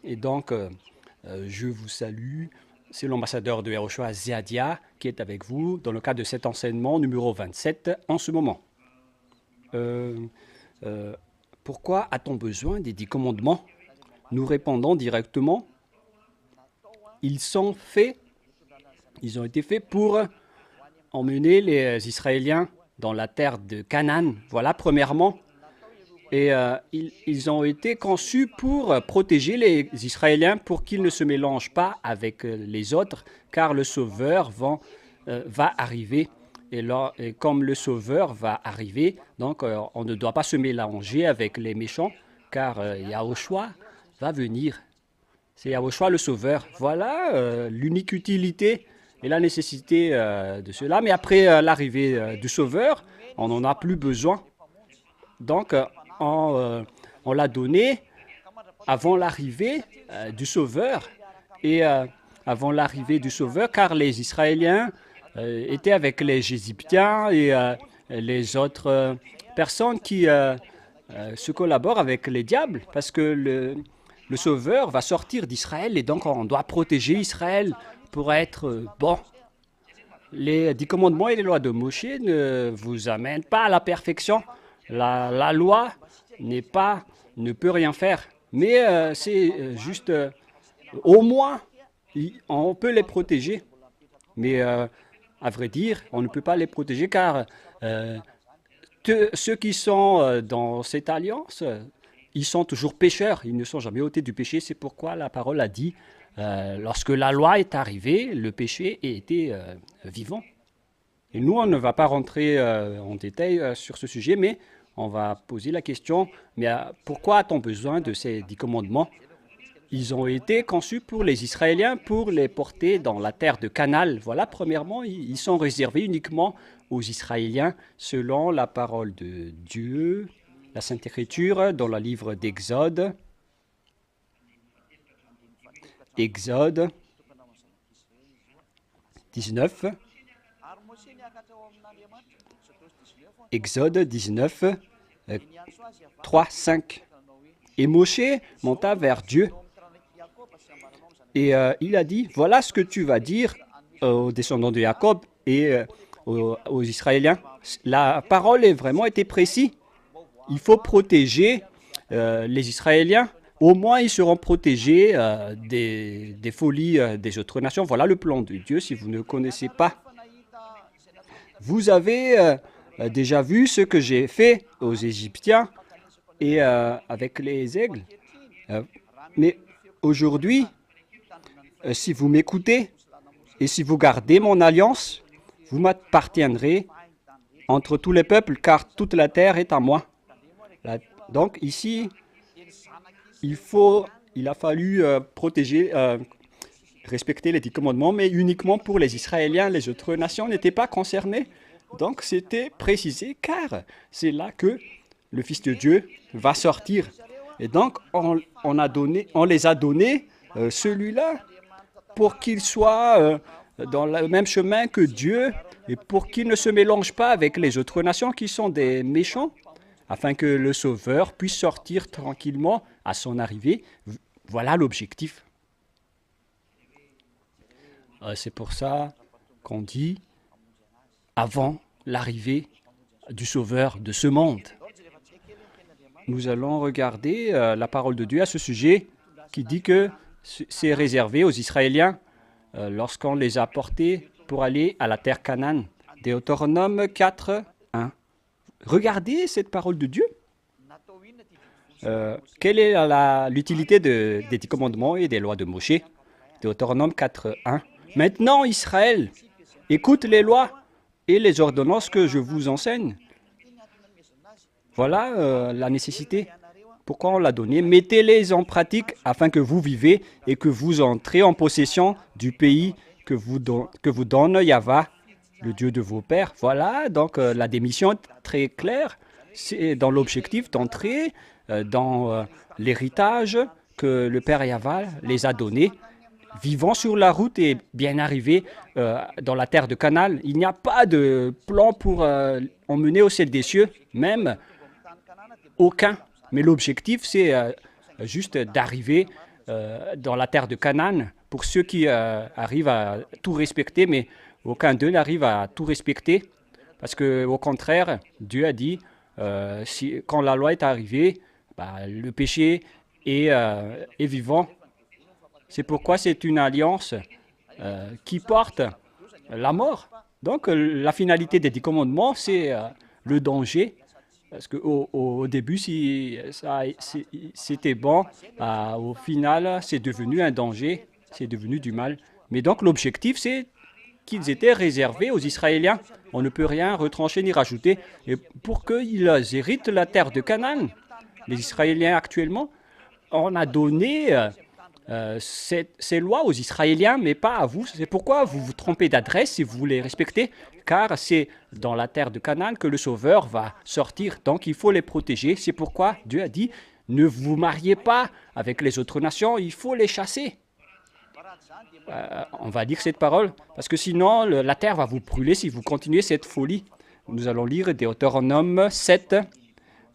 Et donc, je vous salue. C'est l'ambassadeur de Yahushua Zeadia qui est avec vous dans le cadre de cet enseignement numéro 27 en ce moment. Euh, euh, Pourquoi a-t-on besoin des 10 commandements? Nous répondons directement. Ils sont faits, ils ont été faits pour emmener les Israéliens dans la terre de Canaan. Voilà, premièrement. Et ils ont été conçus pour protéger les Israéliens pour qu'ils ne se mélangent pas avec les autres, car le Sauveur va arriver. Et comme le Sauveur va arriver, donc on ne doit pas se mélanger avec les méchants, car Yahushua va venir. C'est Yahushua le Sauveur. Voilà l'unique utilité et la nécessité de cela. Mais après l'arrivée du Sauveur, on n'en a plus besoin. Donc, on l'a donné avant l'arrivée du Sauveur. Et avant l'arrivée du Sauveur, car les Israéliens étaient avec les Égyptiens et les autres personnes qui se collaborent avec les diables, parce que le Sauveur va sortir d'Israël et donc on doit protéger Israël pour être bon. Les 10 commandements et les lois de Moshe ne vous amènent pas à la perfection. La loi ne peut rien faire. Mais c'est juste, au moins, on peut les protéger. Mais à vrai dire, on ne peut pas les protéger car euh, ceux qui sont dans cette alliance, ils sont toujours pécheurs. Ils ne sont jamais ôtés du péché. C'est pourquoi la parole a dit, lorsque la loi est arrivée, le péché était vivant. Et nous, on ne va pas rentrer en détail sur ce sujet, mais on va poser la question, mais pourquoi a-t-on besoin de ces 10 commandements? Ils ont été conçus pour les Israéliens, pour les porter dans la terre de Canaan. Voilà, premièrement, ils sont réservés uniquement aux Israéliens selon la parole de Dieu, la Sainte Écriture, dans le livre d'Exode. Exode 19. Exode 19, 3, 5. Et Moshe monta vers Dieu et il a dit, voilà ce que tu vas dire aux descendants de Jacob et aux Israéliens. La parole est vraiment été précise. Il faut protéger les Israéliens. Au moins, ils seront protégés des folies des autres nations. Voilà le plan de Dieu si vous ne connaissez pas. Vous avez déjà vu ce que j'ai fait aux Égyptiens et avec les aigles. Mais aujourd'hui, si vous m'écoutez et si vous gardez mon alliance, vous m'appartiendrez entre tous les peuples, car toute la terre est à moi. Donc ici, il a fallu protéger, respecter les 10 commandements, mais uniquement pour les Israéliens. Les autres nations n'étaient pas concernées. Donc c'était précisé, car c'est là que le Fils de Dieu va sortir. Et donc on les a donnés celui-là pour qu'il soit dans le même chemin que Dieu et pour qu'il ne se mélange pas avec les autres nations qui sont des méchants, afin que le Sauveur puisse sortir tranquillement à son arrivée. Voilà l'objectif. C'est pour ça qu'on dit avant l'arrivée du Sauveur de ce monde. Nous allons regarder la parole de Dieu à ce sujet qui dit que c'est réservé aux Israéliens lorsqu'on les a portés pour aller à la terre Canaan. Deutéronome 4, 1. Regardez cette parole de Dieu. Quelle est l'utilité des 10 commandements et des lois de Moshe? Deutéronome 4, 1. Maintenant, Israël, écoute les lois et les ordonnances que je vous enseigne. Voilà la nécessité. Pourquoi on l'a donné? Mettez-les en pratique afin que vous vivez et que vous entrez en possession du pays que vous donne Yahweh, le Dieu de vos pères. Voilà, donc la démission est très claire. C'est dans l'objectif d'entrer dans l'héritage que le Père Yahweh les a donné, vivant sur la route et bien arrivé dans la terre de Canaan. Il n'y a pas de plan pour emmener au ciel des cieux, même aucun. Mais l'objectif, c'est juste d'arriver dans la terre de Canaan, pour ceux qui arrivent à tout respecter, mais aucun d'eux n'arrive à tout respecter, parce qu'au contraire, Dieu a dit, quand la loi est arrivée, bah, le péché est vivant. C'est pourquoi c'est une alliance qui porte la mort. Donc, la finalité des 10 commandements, c'est le danger. Parce qu'au début, si c'était bon, au final, c'est devenu un danger, c'est devenu du mal. Mais donc, l'objectif, c'est qu'ils étaient réservés aux Israéliens. On ne peut rien retrancher ni rajouter. Et pour qu'ils héritent la terre de Canaan, les Israéliens actuellement, on a donné ces lois aux Israéliens, mais pas à vous. C'est pourquoi vous vous trompez d'adresse si vous les respectez, car c'est dans la terre de Canaan que le Sauveur va sortir. Donc il faut les protéger. C'est pourquoi Dieu a dit, ne vous mariez pas avec les autres nations, il faut les chasser. On va lire cette parole, parce que sinon la terre va vous brûler si vous continuez cette folie. Nous allons lire Deutéronome 7.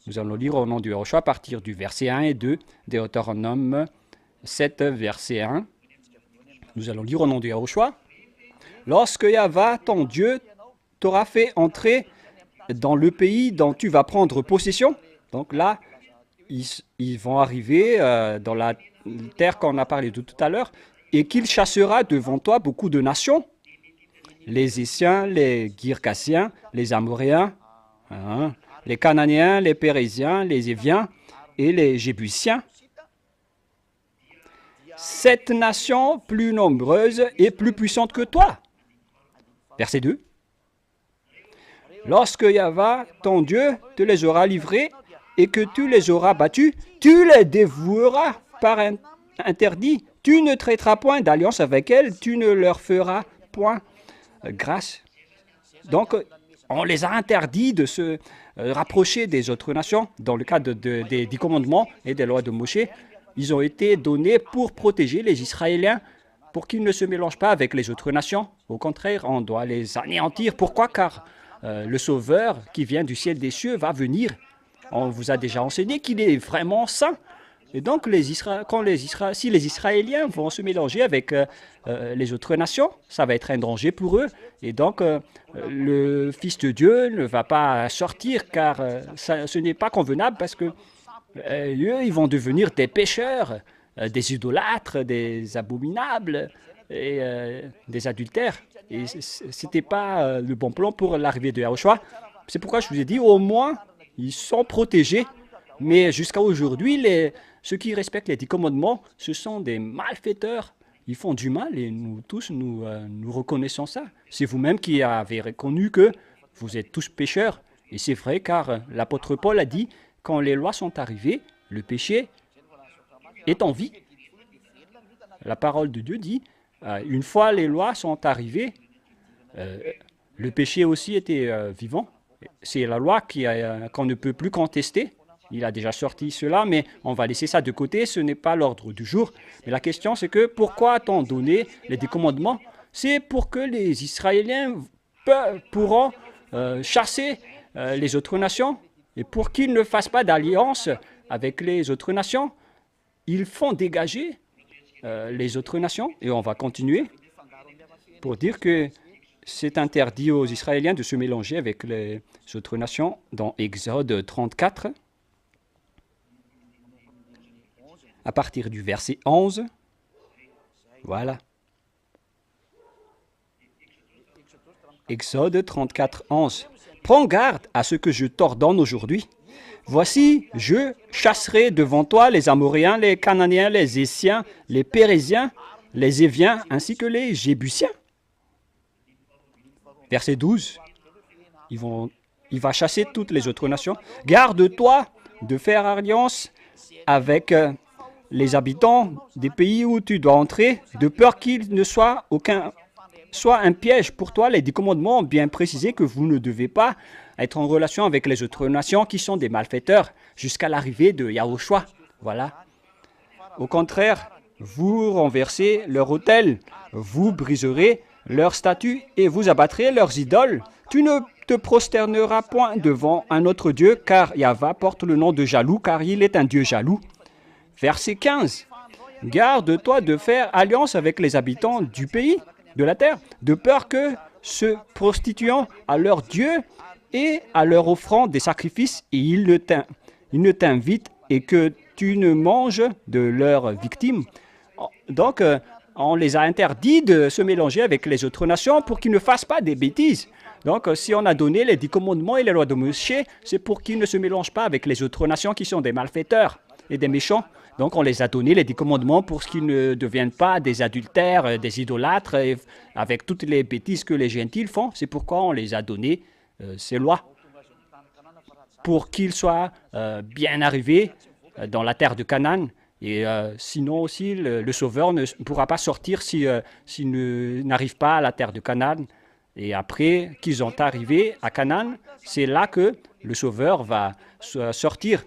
Nous allons lire au nom du Yahushua à partir du verset 1 et 2, Deutéronome 7, verset 1. Nous allons lire au nom du Yahushua. Lorsque Yahva, ton Dieu, t'aura fait entrer dans le pays dont tu vas prendre possession, donc là, ils vont arriver dans la terre qu'on a parlé de tout à l'heure, et qu'il chassera devant toi beaucoup de nations, les Hessiens, les Girgassiens, les Amoréens, les Cananéens, les Pérésiens, les Éviens et les Jébusiens. 7 nations plus nombreuses et plus puissantes que toi. Verset 2. Lorsque Yahva, ton Dieu, te les aura livrés et que tu les auras battus, tu les dévoueras par un interdit. Tu ne traiteras point d'alliance avec elles, tu ne leur feras point grâce. Donc, on les a interdits de se rapprocher des autres nations. Dans le cadre des 10 commandements et des lois de Moshe, ils ont été donnés pour protéger les Israéliens, pour qu'ils ne se mélangent pas avec les autres nations. Au contraire, on doit les anéantir. Pourquoi? Car le Sauveur qui vient du ciel des cieux va venir. On vous a déjà enseigné qu'il est vraiment saint. Et donc, si les Israéliens vont se mélanger avec les autres nations, ça va être un danger pour eux. Et donc, le Fils de Dieu ne va pas sortir, car ce n'est pas convenable, parce que eux, ils vont devenir des pécheurs, des idolâtres, des abominables et des adultères. Et ce n'était pas le bon plan pour l'arrivée de Yahushua. C'est pourquoi je vous ai dit, au moins, ils sont protégés. Mais jusqu'à aujourd'hui, ceux qui respectent les 10 commandements, ce sont des malfaiteurs. Ils font du mal et nous tous, nous reconnaissons ça. C'est vous-même qui avez reconnu que vous êtes tous pécheurs. Et c'est vrai, car l'apôtre Paul a dit, quand les lois sont arrivées, le péché est en vie. La parole de Dieu dit, une fois les lois sont arrivées, le péché aussi était vivant. C'est la loi qu'on ne peut plus contester. Il a déjà sorti cela, mais on va laisser ça de côté. Ce n'est pas l'ordre du jour. Mais la question, c'est que pourquoi a-t-on donné les 10 commandements? C'est pour que les Israéliens pourront chasser les autres nations. Et pour qu'ils ne fassent pas d'alliance avec les autres nations, ils font dégager les autres nations. Et on va continuer pour dire que c'est interdit aux Israéliens de se mélanger avec les autres nations dans Exode 34. À partir du verset 11, voilà. Exode 34, 11. Prends garde à ce que je t'ordonne aujourd'hui. Voici, je chasserai devant toi les Amoréens, les Cananéens, les Hessiens, les Pérésiens, les Éviens, ainsi que les Jébusiens. Verset 12. Il va chasser toutes les autres nations. Garde-toi de faire alliance avec les habitants des pays où tu dois entrer, de peur qu'il ne soit un piège pour toi. Les 10 commandements ont bien précisé que vous ne devez pas être en relation avec les autres nations qui sont des malfaiteurs jusqu'à l'arrivée de Yahushua. Voilà. Au contraire, vous renversez leur autel, vous briserez leurs statues et vous abattrez leurs idoles. Tu ne te prosterneras point devant un autre Dieu, car Yahva porte le nom de jaloux, car il est un Dieu jaloux. Verset 15. garde-toi de faire alliance avec les habitants du pays, de la terre, de peur que, se prostituant à leur Dieu et à leur offrant des sacrifices, ils ne t'invitent et que tu ne manges de leurs victimes. Donc, on les a interdits de se mélanger avec les autres nations pour qu'ils ne fassent pas des bêtises. Donc, si on a donné les 10 commandements et les lois de Moïse, c'est pour qu'ils ne se mélangent pas avec les autres nations qui sont des malfaiteurs et des méchants. Donc, on les a donné les 10 commandements pour qu'ils ne deviennent pas des adultères, des idolâtres, avec toutes les bêtises que les gentils font. C'est pourquoi on les a donné ces lois, pour qu'ils soient bien arrivés dans la terre de Canaan. Et sinon aussi, le Sauveur ne pourra pas sortir s'il n'arrive pas à la terre de Canaan. Et après qu'ils sont arrivés à Canaan, c'est là que le Sauveur va sortir.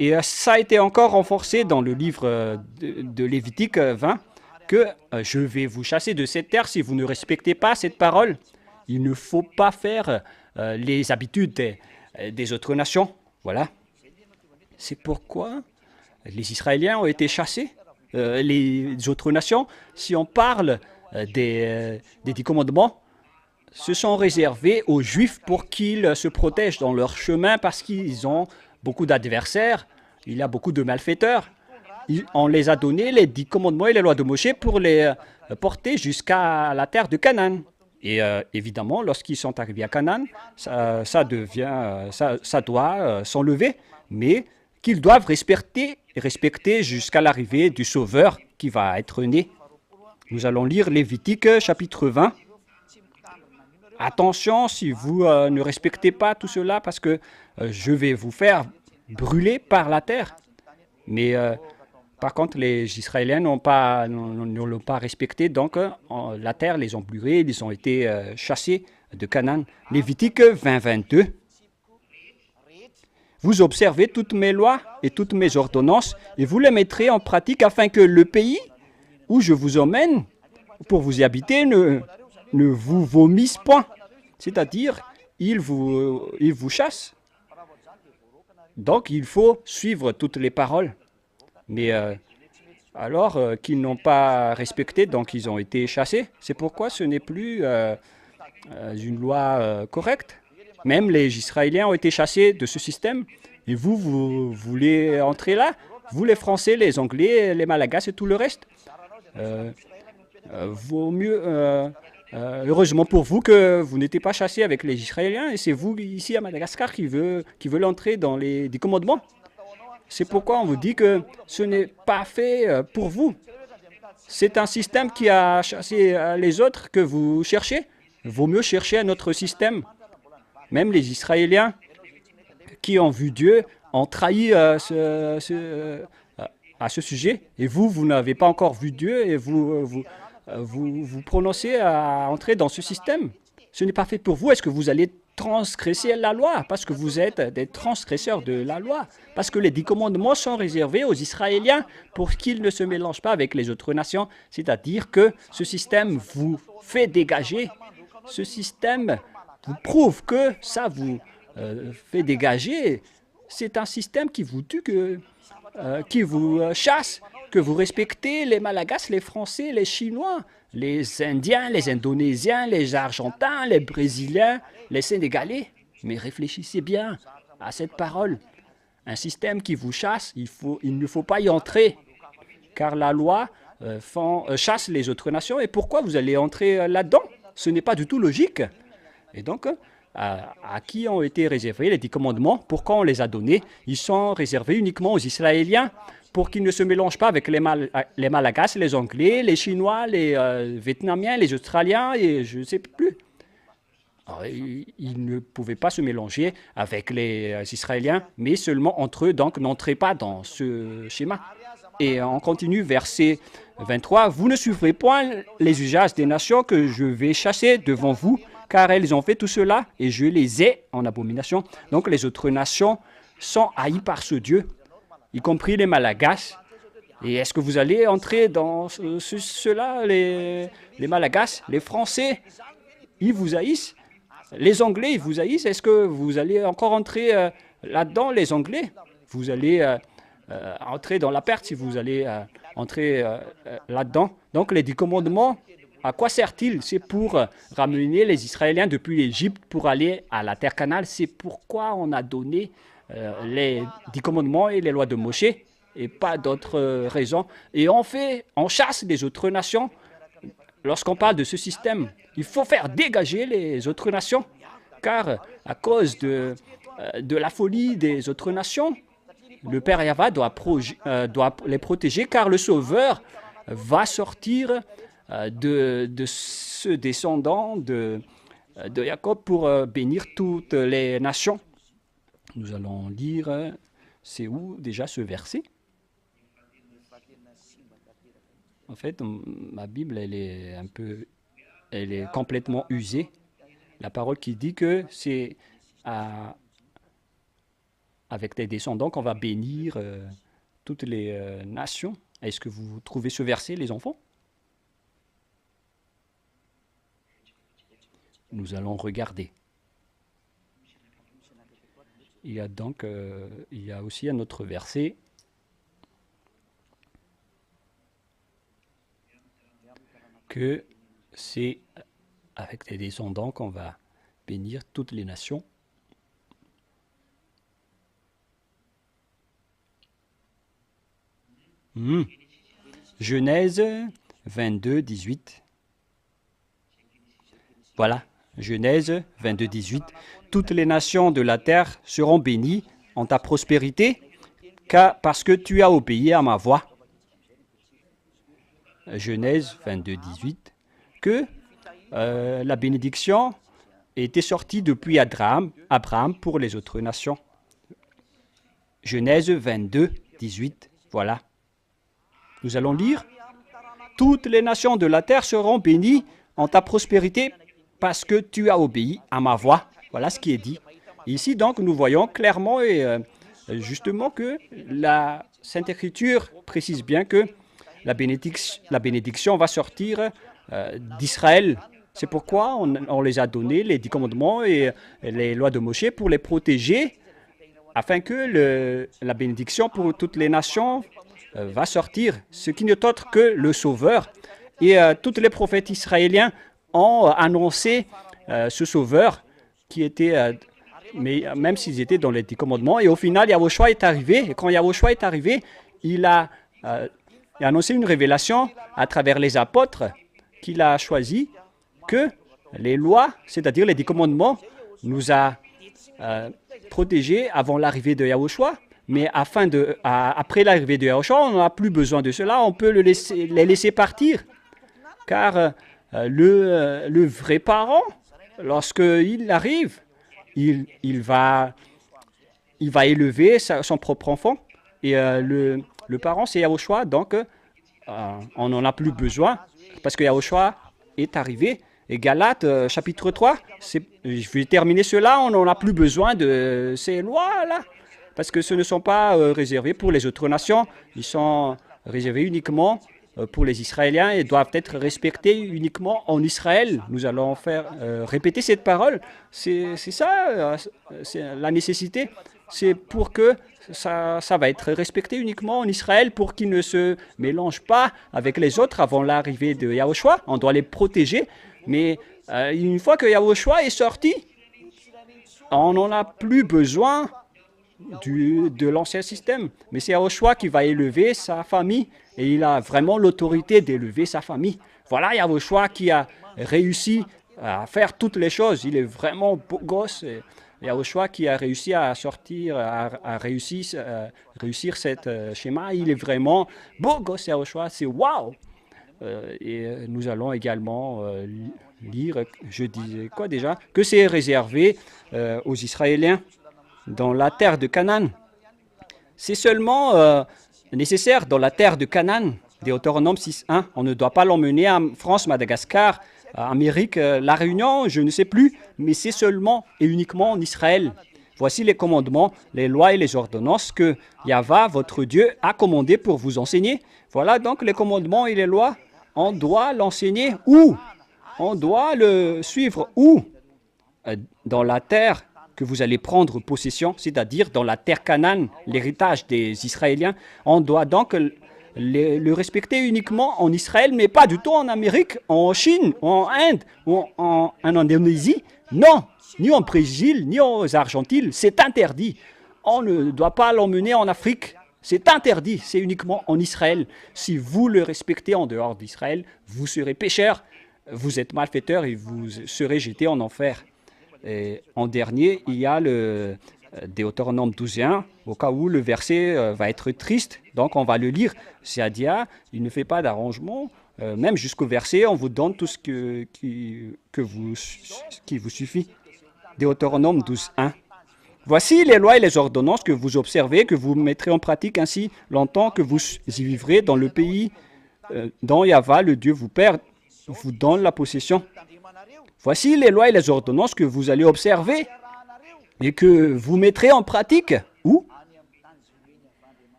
Et ça a été encore renforcé dans le livre de Lévitique 20, que je vais vous chasser de cette terre si vous ne respectez pas cette parole. Il ne faut pas faire les habitudes des autres nations. Voilà. C'est pourquoi les Israéliens ont été chassés. Les autres nations, si on parle des 10 commandements, se sont réservés aux Juifs pour qu'ils se protègent dans leur chemin parce qu'ils ont beaucoup d'adversaires, il y a beaucoup de malfaiteurs. On les a donné les 10 commandements et les lois de Moïse pour les porter jusqu'à la terre de Canaan. Et évidemment, lorsqu'ils sont arrivés à Canaan, ça doit s'enlever, mais qu'ils doivent respecter jusqu'à l'arrivée du Sauveur qui va être né. Nous allons lire Lévitique chapitre 20. Attention si vous ne respectez pas tout cela, parce que je vais vous faire brûler par la terre. Mais par contre, les Israéliens ne l'ont pas respecté, donc la terre les ont brûlés, ils ont été chassés de Canaan. Lévitique 20, 22. Vous observez toutes mes lois et toutes mes ordonnances, et vous les mettrez en pratique afin que le pays où je vous emmène pour vous y habiter ne vous vomisse point. C'est-à-dire, il vous chasse. Donc, il faut suivre toutes les paroles. Mais alors qu'ils n'ont pas respecté, donc ils ont été chassés. C'est pourquoi ce n'est plus une loi correcte. Même les Israéliens ont été chassés de ce système. Et vous voulez entrer là? Vous, les Français, les Anglais, les Malagasy et tout le reste. Vaut mieux... heureusement pour vous que vous n'étiez pas chassés avec les Israéliens et c'est vous ici à Madagascar qui veulent entrer dans les commandements. C'est pourquoi on vous dit que ce n'est pas fait pour vous. C'est un système qui a chassé les autres que vous cherchez. Il vaut mieux chercher un autre système. Même les Israéliens qui ont vu Dieu ont trahi à ce sujet. Et vous n'avez pas encore vu Dieu et vous prononcez à entrer dans ce système. Ce n'est pas fait pour vous. Est-ce que vous allez transgresser la loi parce que vous êtes des transgresseurs de la loi? Parce que les 10 commandements sont réservés aux Israéliens pour qu'ils ne se mélangent pas avec les autres nations. C'est-à-dire que ce système vous fait dégager. Ce système vous prouve que ça vous fait dégager. C'est un système qui vous tue, qui vous chasse, que vous respectez les Malagasy, les Français, les Chinois, les Indiens, les Indonésiens, les Argentins, les Brésiliens, les Sénégalais. Mais réfléchissez bien à cette parole. Un système qui vous chasse, il ne faut pas y entrer, car la loi chasse les autres nations. Et pourquoi vous allez entrer là-dedans? Ce n'est pas du tout logique. Et donc, à qui ont été réservés les 10 commandements? Pourquoi on les a donnés? Ils sont réservés uniquement aux Israéliens, pour qu'ils ne se mélangent pas avec les Malagasy, les Anglais, les Chinois, les Vietnamiens, les Australiens et je ne sais plus. Alors, ils ne pouvaient pas se mélanger avec les Israéliens, mais seulement entre eux, donc n'entrez pas dans ce schéma. Et on continue, verset 23. « Vous ne suivrez point les usages des nations que je vais chasser devant vous, car elles ont fait tout cela, et je les ai en abomination. » Donc les autres nations sont haïes par ce Dieu, y compris les Malagasy. Et est-ce que vous allez entrer dans cela, les Malagasy, les Français, ils vous haïssent. Les Anglais, ils vous haïssent. Est-ce que vous allez encore entrer là-dedans, les Anglais? Vous allez entrer dans la perte si vous allez entrer là-dedans. Donc les 10 commandements, à quoi sert-il? C'est pour ramener les Israéliens depuis l'Égypte pour aller à la terre canale. C'est pourquoi on a donné les 10 commandements et les lois de Moshe et pas d'autres raisons. Et on chasse les autres nations. Lorsqu'on parle de ce système, il faut faire dégager les autres nations, car à cause de la folie des autres nations, le Père Yahva doit les protéger, car le Sauveur va sortir de ce descendant de Jacob pour bénir toutes les nations. Nous allons lire, c'est où déjà ce verset? En fait, ma Bible, elle est complètement usée. La parole qui dit que c'est avec tes descendants qu'on va bénir toutes les nations. Est-ce que vous trouvez ce verset, les enfants? Nous allons regarder. Il y a aussi un autre verset. Que c'est avec tes descendants qu'on va bénir toutes les nations. Genèse 22, 18. Voilà, Genèse 22, 18. Toutes les nations de la terre seront bénies en ta prospérité, parce que tu as obéi à ma voix. Genèse 22, 18, que la bénédiction était sortie depuis Abraham pour les autres nations. Genèse 22, 18, voilà. Nous allons lire. Toutes les nations de la terre seront bénies en ta prospérité parce que tu as obéi à ma voix. Voilà ce qui est dit. Ici, donc, nous voyons clairement et justement que la Sainte Écriture précise bien que la bénédiction va sortir d'Israël. C'est pourquoi on les a donné, les 10 commandements et les lois de Moshe, pour les protéger, afin que la bénédiction pour toutes les nations va sortir, ce qui n'est autre que le Sauveur. Et tous les prophètes israéliens ont annoncé ce Sauveur qui était, même s'ils étaient dans les 10 commandements. Et au final, Yahushua est arrivé. Et quand Yahushua est arrivé, il a annoncé une révélation à travers les apôtres qu'il a choisi que les lois, c'est-à-dire les 10 commandements, nous a protégés avant l'arrivée de Yahushua. Mais après l'arrivée de Yahushua, on n'a plus besoin de cela, on peut les laisser partir. Car le vrai parent, lorsqu'il arrive, il va élever son propre enfant. Et le parent, c'est Yahushua, donc on n'en a plus besoin, parce que Yahushua est arrivé. Et Galates, chapitre 3, je vais terminer cela, on n'en a plus besoin de ces lois-là. Parce que ce ne sont pas réservés pour les autres nations, ils sont réservés uniquement pour les Israéliens et doivent être respectés uniquement en Israël. Nous allons répéter cette parole. C'est ça, c'est la nécessité. C'est pour que ça va être respecté uniquement en Israël pour qu'ils ne se mélangent pas avec les autres avant l'arrivée de Yahushua. On doit les protéger. Mais une fois que Yahushua est sorti, on n'en a plus besoin de l'ancien système. Mais c'est Yahushua qui va élever sa famille et il a vraiment l'autorité d'élever sa famille. Voilà Yahushua qui a réussi à faire toutes les choses. Il est vraiment beau gosse. Yahushua qui a réussi à réussir cette schéma. Il est vraiment beau gosse, Yahushua. C'est waouh! Et nous allons également lire, je disais quoi déjà, que c'est réservé aux Israéliens dans la terre de Canaan. C'est seulement nécessaire dans la terre de Canaan, Deutéronome 6.1. On ne doit pas l'emmener en France, Madagascar, Amérique, La Réunion, je ne sais plus, mais c'est seulement et uniquement en Israël. Voici les commandements, les lois et les ordonnances que Yahva, votre Dieu, a commandé pour vous enseigner. Voilà donc les commandements et les lois. On doit l'enseigner où? On doit le suivre où? Dans la terre que vous allez prendre possession, c'est-à-dire dans la terre Canaan, l'héritage des Israéliens. On doit donc le respecter uniquement en Israël, mais pas du tout en Amérique, en Chine, en Inde, ou en Indonésie. Non, ni en Brésil, ni aux Argentines, c'est interdit. On ne doit pas l'emmener en Afrique. C'est interdit, c'est uniquement en Israël. Si vous le respectez en dehors d'Israël, vous serez pécheur, vous êtes malfaiteur et vous serez jeté en enfer. Et en dernier, il y a le Deutéronome 12:1, au cas où le verset va être triste. Donc on va le lire. Zeadia, il ne fait pas d'arrangement. Même jusqu'au verset, on vous donne tout ce qui vous suffit. Deutéronome 12:1. Voici les lois et les ordonnances que vous observez, que vous mettrez en pratique ainsi longtemps que vous y vivrez dans le pays dont Yahva, le Dieu vous perd, vous donne la possession. Voici les lois et les ordonnances que vous allez observer et que vous mettrez en pratique. Où?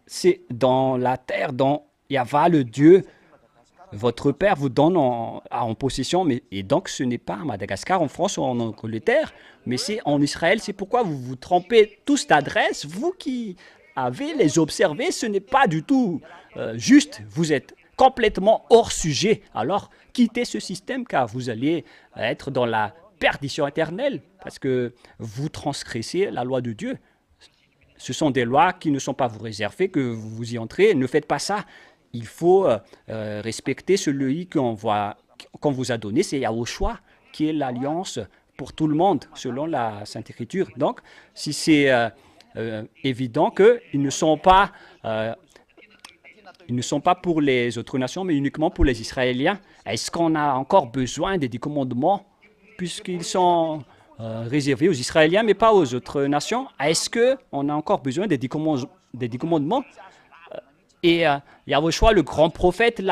C'est dans la terre dont Yahva, le Dieu, votre Père, vous donne en possession. Et donc, ce n'est pas à Madagascar, en France ou en Angleterre, mais c'est en Israël. C'est pourquoi vous vous trompez tous d'adresse. Vous qui avez les observés, ce n'est pas du tout juste. Vous êtes complètement hors sujet. Alors, quittez ce système car vous allez être dans la perdition éternelle parce que vous transgressez la loi de Dieu. Ce sont des lois qui ne sont pas vous réservées, que vous y entrez. Ne faites pas ça. Il faut respecter celui qu'on vous a donné, c'est Yahushua, qui est l'alliance pour tout le monde, selon la Sainte Écriture. Donc, si c'est évident qu'ils ne sont pas pour les autres nations, mais uniquement pour les Israéliens, est-ce qu'on a encore besoin des 10 commandements, puisqu'ils sont réservés aux Israéliens, mais pas aux autres nations? Est-ce qu'on a encore besoin des 10 commandements? Et Yahushua, le grand prophète,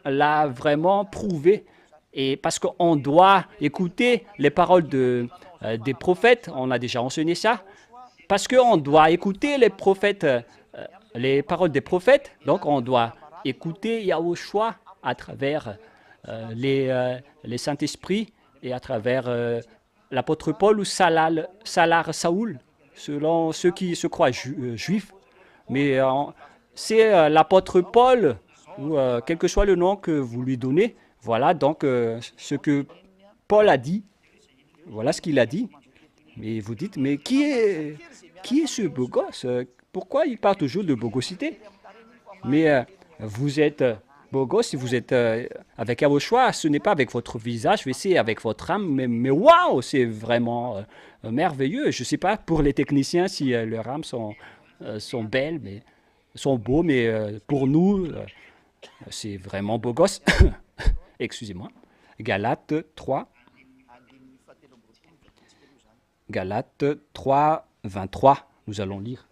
l'a vraiment prouvé. Et parce qu'on doit écouter les paroles des prophètes, on a déjà mentionné ça, parce qu'on doit écouter les prophètes, les paroles des prophètes, donc on doit écouter Yahushua à travers les Saint-Esprits et à travers l'apôtre Paul ou Salar Saoul, selon ceux qui se croient juifs. Mais c'est l'apôtre Paul, ou quel que soit le nom que vous lui donnez. Voilà donc ce que Paul a dit. Voilà ce qu'il a dit. Mais vous dites, mais qui est ce beau gosse? Pourquoi il parle toujours de bogosité? Mais vous êtes beau gosse si vous êtes avec Yahushua. Ce n'est pas avec votre visage, mais c'est avec votre âme. Mais waouh, c'est vraiment merveilleux. Je ne sais pas pour les techniciens si leurs âmes sont belles, mais sont beaux, mais pour nous, c'est vraiment beau gosse. Excusez-moi. Galates 3. Galates 3, 23. Nous allons lire.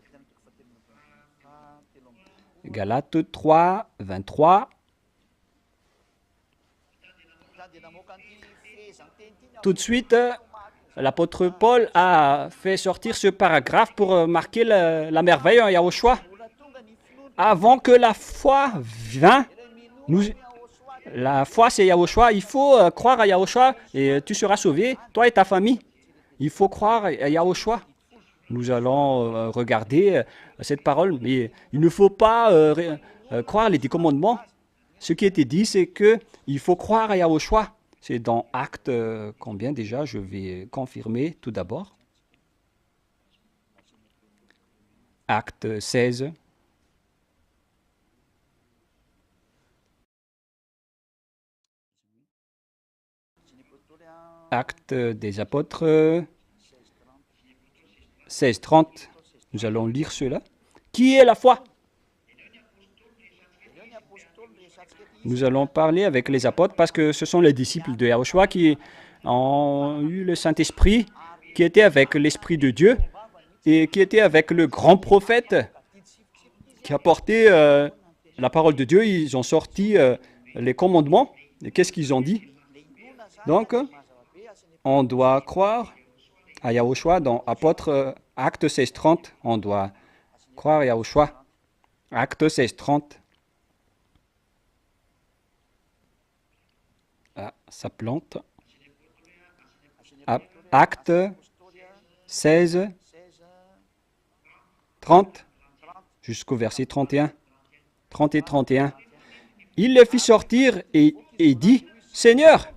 Galates 3, 23. Tout de suite, l'apôtre Paul a fait sortir ce paragraphe pour marquer la merveille en Yahushua. Avant que la foi vienne, la foi c'est Yahushua, il faut croire à Yahushua et tu seras sauvé, toi et ta famille. Il faut croire à Yahushua. Nous allons regarder cette parole, mais il ne faut pas croire les 10 commandements. Ce qui a été dit, c'est qu'il faut croire à Yahushua. C'est dans Acte combien déjà? Je vais confirmer tout d'abord. Acte 16. Acte des apôtres 16, 30. Nous allons lire cela. Qui est la foi? Nous allons parler avec les apôtres parce que ce sont les disciples de Yahushua qui ont eu le Saint-Esprit, qui étaient avec l'Esprit de Dieu et qui étaient avec le grand prophète qui a porté la parole de Dieu. Ils ont sorti les commandements. Et qu'est-ce qu'ils ont dit? Donc, on doit croire à Yahushua dans Apôtre Acte 16, 30. On doit croire à Yahushua. Acte 16, 30. Ah, ça plante. Acte 16, 30, jusqu'au verset 31. 30 et 31. Il les fit sortir et dit, Seigneur,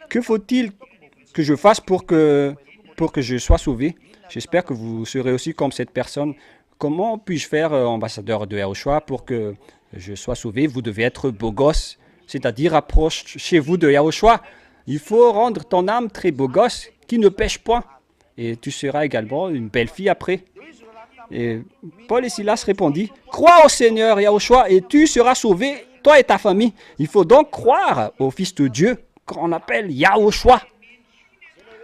que faut-il que je fasse pour que je sois sauvé? J'espère que vous serez aussi comme cette personne. Comment puis-je faire, ambassadeur de Yahushua, pour que je sois sauvé? Vous devez être beau gosse, c'est-à-dire approchez-vous de Yahushua. Il faut rendre ton âme très beau gosse, qui ne pêche point. Et tu seras également une belle fille après. Et Paul et Silas répondit, crois au Seigneur Yahushua et tu seras sauvé, toi et ta famille. Il faut donc croire au Fils de Dieu qu'on appelle Yahushua.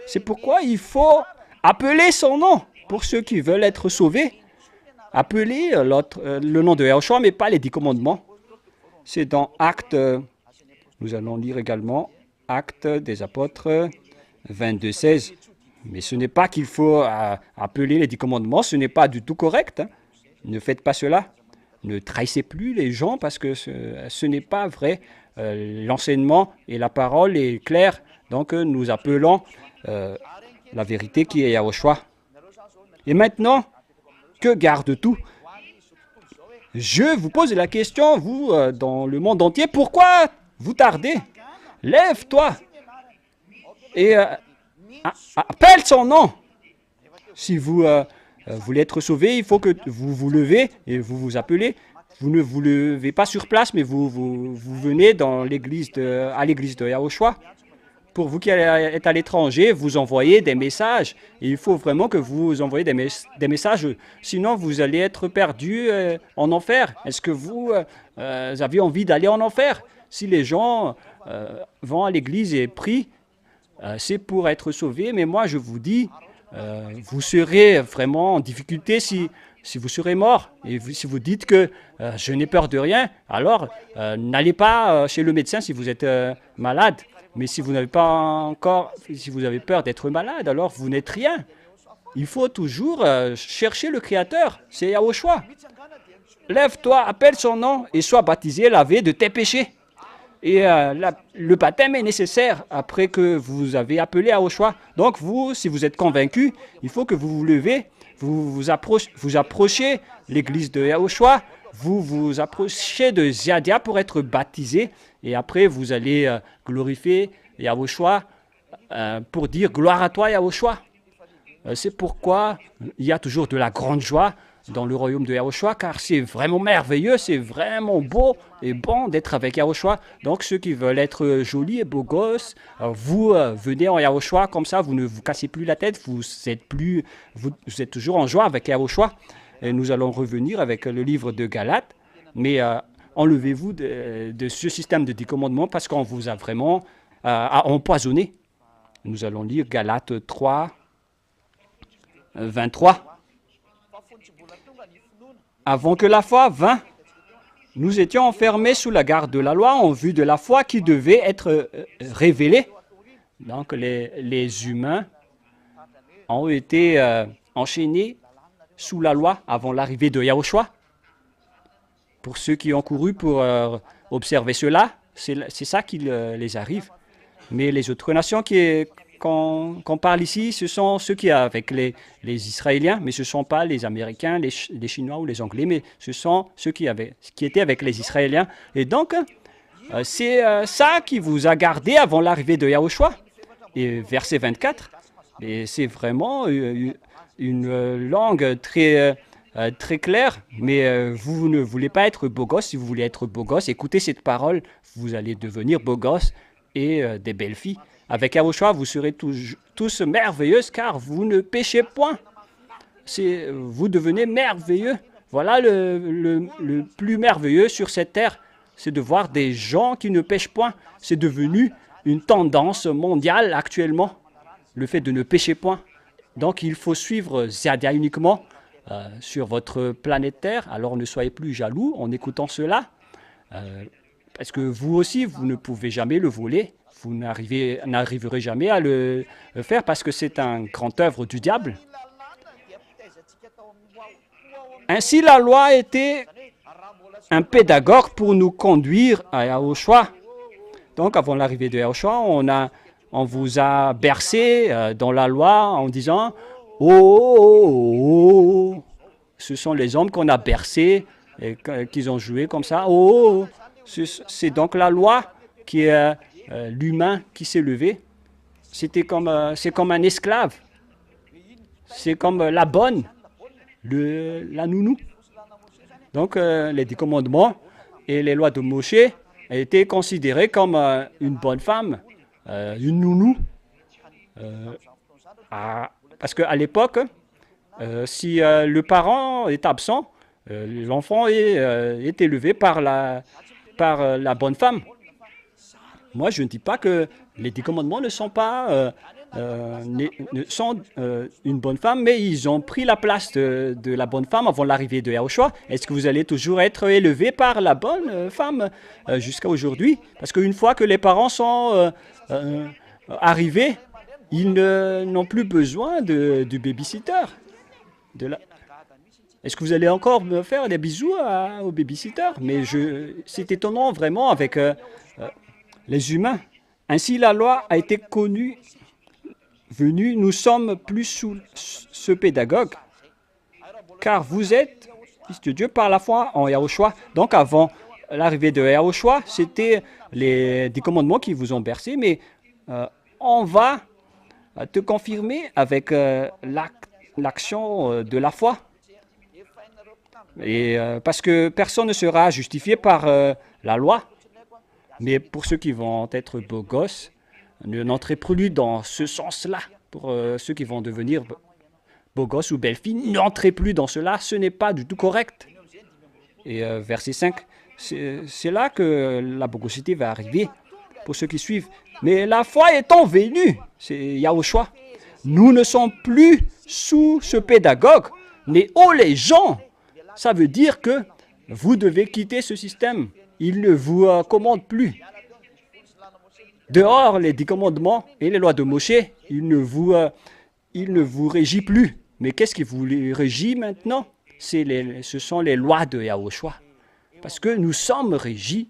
C'est pourquoi il faut appeler son nom pour ceux qui veulent être sauvés. Appeler le nom de Yahushua, mais pas les 10 commandements. C'est dans Actes, nous allons lire également Actes des Apôtres 22, 16. Mais ce n'est pas qu'il faut appeler les 10 commandements, ce n'est pas du tout correct. Hein. Ne faites pas cela. Ne trahissez plus les gens parce que ce n'est pas vrai. L'enseignement et la parole est claire. Donc nous appelons la vérité qui est Yahushua. Et maintenant, que garde tout? Je vous pose la question, vous, dans le monde entier, pourquoi vous tardez? Lève-toi et appelle son nom. Si vous voulez être sauvé, il faut que vous vous levez et vous vous appelez. Vous ne vous levez pas sur place, mais vous venez à l'église de Yahushua. Pour vous qui êtes à l'étranger, vous envoyez des messages. Et il faut vraiment que vous envoyez des messages. Sinon, vous allez être perdu en enfer. Est-ce que vous avez envie d'aller en enfer? Si les gens vont à l'église et prient, c'est pour être sauvés. Mais moi, je vous dis, vous serez vraiment en difficulté si vous serez mort. Et si vous dites que je n'ai peur de rien, alors n'allez pas chez le médecin si vous êtes malade. Mais si vous n'avez pas si vous avez peur d'être malade, alors vous n'êtes rien. Il faut toujours chercher le Créateur, c'est Yahushua. Lève-toi, appelle son nom et sois baptisé, lavé de tes péchés. Et le baptême est nécessaire après que vous avez appelé Yahushua. Donc vous, si vous êtes convaincu, il faut que vous vous levez, vous approchez l'église de Yahushua, vous approchez de Ziadia pour être baptisé. Et après, vous allez glorifier Yahushua pour dire gloire à toi, Yahushua. C'est pourquoi il y a toujours de la grande joie dans le royaume de Yahushua, car c'est vraiment merveilleux, c'est vraiment beau et bon d'être avec Yahushua. Donc, ceux qui veulent être jolis et beaux gosses, vous venez en Yahushua, comme ça, vous ne vous cassez plus la tête, vous êtes toujours en joie avec Yahushua. Et nous allons revenir avec le livre de Galates, mais enlevez-vous de ce système de 10 commandements parce qu'on vous a vraiment empoisonné. Nous allons lire Galates 3, 23. Avant que la foi vînt, nous étions enfermés sous la garde de la loi en vue de la foi qui devait être révélée. Donc les humains ont été enchaînés sous la loi avant l'arrivée de Yahushua. Pour ceux qui ont couru pour observer cela, c'est ça qui les arrive. Mais les autres nations qu'on parle ici, ce sont ceux qui sont avec les Israéliens, mais ce ne sont pas les Américains, les Chinois ou les Anglais, mais ce sont ceux qui étaient avec les Israéliens. Et donc, c'est ça qui vous a gardé avant l'arrivée de Yahushua. Et verset 24, et c'est vraiment une langue très claire, mais vous ne voulez pas être beau gosse. Si vous voulez être beau gosse, écoutez cette parole, vous allez devenir beau gosse et des belles filles. Avec Yahushua, vous serez tous merveilleuses car vous ne péchez point. Vous devenez merveilleux. Voilà le plus merveilleux sur cette terre, c'est de voir des gens qui ne pêchent point. C'est devenu une tendance mondiale actuellement, le fait de ne pécher point. Donc il faut suivre Ziadia uniquement sur votre planète Terre. Alors ne soyez plus jaloux en écoutant cela, parce que vous aussi, vous ne pouvez jamais le voler. Vous n'arriverez jamais à le faire parce que c'est un grand œuvre du diable. Ainsi, la loi était un pédagogue pour nous conduire à Yahushua. Donc, avant l'arrivée de Yahushua, on vous a bercé dans la loi en disant « Oh, oh, oh, oh ». Ce sont les hommes qu'on a bercés et qu'ils ont joué comme ça. « Oh, oh, oh ». C'est donc la loi qui est l'humain qui s'est levé. C'est comme un esclave. C'est comme la bonne, la nounou. Donc, les 10 commandements et les lois de Moshe étaient considérées comme une bonne femme, une nounou. Parce qu'à l'époque, si le parent est absent, l'enfant est élevé par la bonne femme. Moi, je ne dis pas que les 10 commandements ne sont pas sont une bonne femme, mais ils ont pris la place de la bonne femme avant l'arrivée de Yahushua. Est-ce que vous allez toujours être élevé par la bonne femme jusqu'à aujourd'hui? Parce qu'une fois que les parents sont arrivés, ils n'ont plus besoin du babysitter. Est-ce que vous allez encore me faire des bisous au babysitter? Mais c'est étonnant vraiment avec les humains. Ainsi, la loi a été connue, venue. Nous sommes plus sous ce pédagogue, car vous êtes fils de Dieu par la foi en Yahushua. Donc, avant l'arrivée de Yahushua, c'était les 10 commandements qui vous ont bercé, mais on va te confirmer avec l'action de la foi. Et parce que personne ne sera justifié par la loi. Mais pour ceux qui vont être beaux gosses, ne n'entrez plus dans ce sens-là. Pour ceux qui vont devenir beaux gosses ou belles filles, n'entrez plus dans cela. Ce n'est pas du tout correct. Et verset 5, c'est là que la bogosité va arriver pour ceux qui suivent. Mais la foi étant venue, c'est Yahushua. Nous ne sommes plus sous ce pédagogue, mais oh les gens, ça veut dire que vous devez quitter ce système. Il ne vous commande plus. Dehors, les 10 commandements et les lois de Moshe, il ne vous régit plus. Mais qu'est-ce qui vous régit maintenant? Ce sont les lois de Yahushua. Parce que nous sommes régis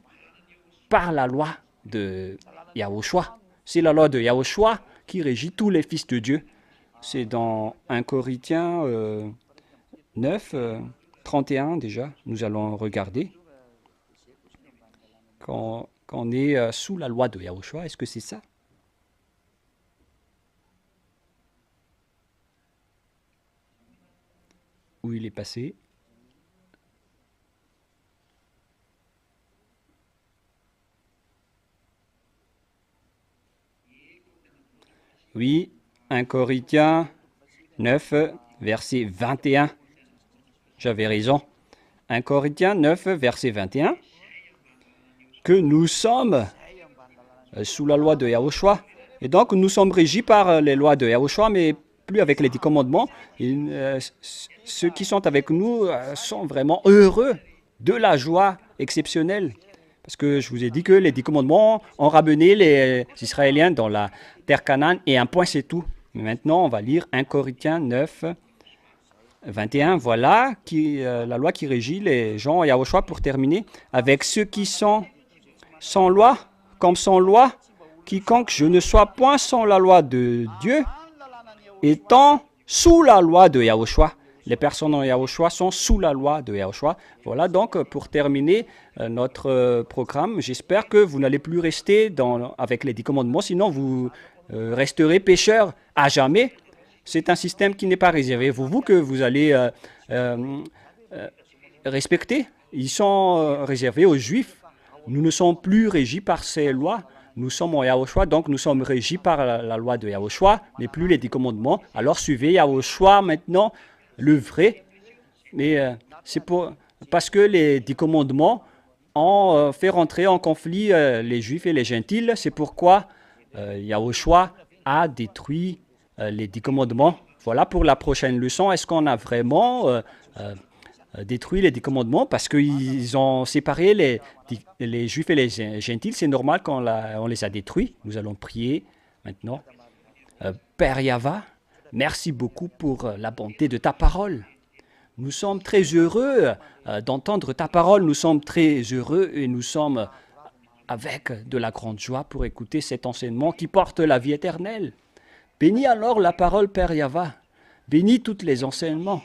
par la loi de Yahushua. C'est la loi de Yahushua qui régit tous les fils de Dieu. C'est dans 1 Corinthiens 9, 31 déjà. Nous allons regarder. Quand on est sous la loi de Yahushua, est-ce que c'est ça? Où il est passé? Oui, 1 Corinthiens 9, verset 21. J'avais raison. 1 Corinthiens 9, verset 21. Que nous sommes sous la loi de Yahushua. Et donc, nous sommes régis par les lois de Yahushua, mais plus avec les 10 commandements. Et, ceux qui sont avec nous sont vraiment heureux de la joie exceptionnelle. Parce que je vous ai dit que les 10 commandements ont ramené les Israéliens dans la terre Canaan et un point c'est tout. Mais maintenant, on va lire 1 Corinthiens 9, 21. Voilà la loi qui régit les gens à Yahushua pour terminer. Avec ceux qui sont sans loi, comme sans loi, quiconque je ne sois point sans la loi de Dieu, étant sous la loi de Yahushua. Les personnes en Yahushua sont sous la loi de Yahushua. Voilà donc pour terminer notre programme. J'espère que vous n'allez plus rester avec les 10 commandements, sinon vous resterez pécheurs à jamais. C'est un système qui n'est pas réservé pour vous, que vous allez respecter. Ils sont réservés aux Juifs. Nous ne sommes plus régis par ces lois. Nous sommes en Yahushua, donc nous sommes régis par la loi de Yahushua, mais plus les 10 commandements. Alors suivez Yahushua maintenant, le vrai. Mais c'est parce que les 10 commandements ont fait rentrer en conflit les Juifs et les Gentils. C'est pourquoi Yahushua a détruit les 10 commandements. Voilà pour la prochaine leçon. Est-ce qu'on a vraiment détruit les 10 commandements parce qu'ils ont séparé les Juifs et les Gentils? C'est normal qu'on les a détruits. Nous allons prier maintenant. Père Yahva, merci beaucoup pour la bonté de ta parole. Nous sommes très heureux d'entendre ta parole. Nous sommes très heureux et nous sommes avec de la grande joie pour écouter cet enseignement qui porte la vie éternelle. Bénis alors la parole, Père Yahva. Bénis tous les enseignements.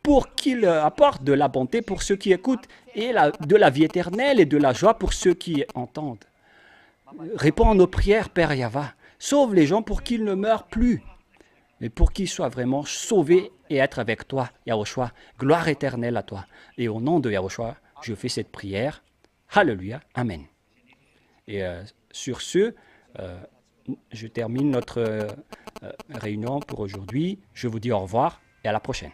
pour qu'il apporte de la bonté pour ceux qui écoutent et de la vie éternelle et de la joie pour ceux qui entendent. Réponds à nos prières, Père Yahva. Sauve les gens pour qu'ils ne meurent plus, mais pour qu'ils soient vraiment sauvés et être avec toi, Yahushua. Gloire éternelle à toi. Et au nom de Yahushua, je fais cette prière. Alléluia. Amen. Et sur ce, je termine notre réunion pour aujourd'hui. Je vous dis au revoir et à la prochaine.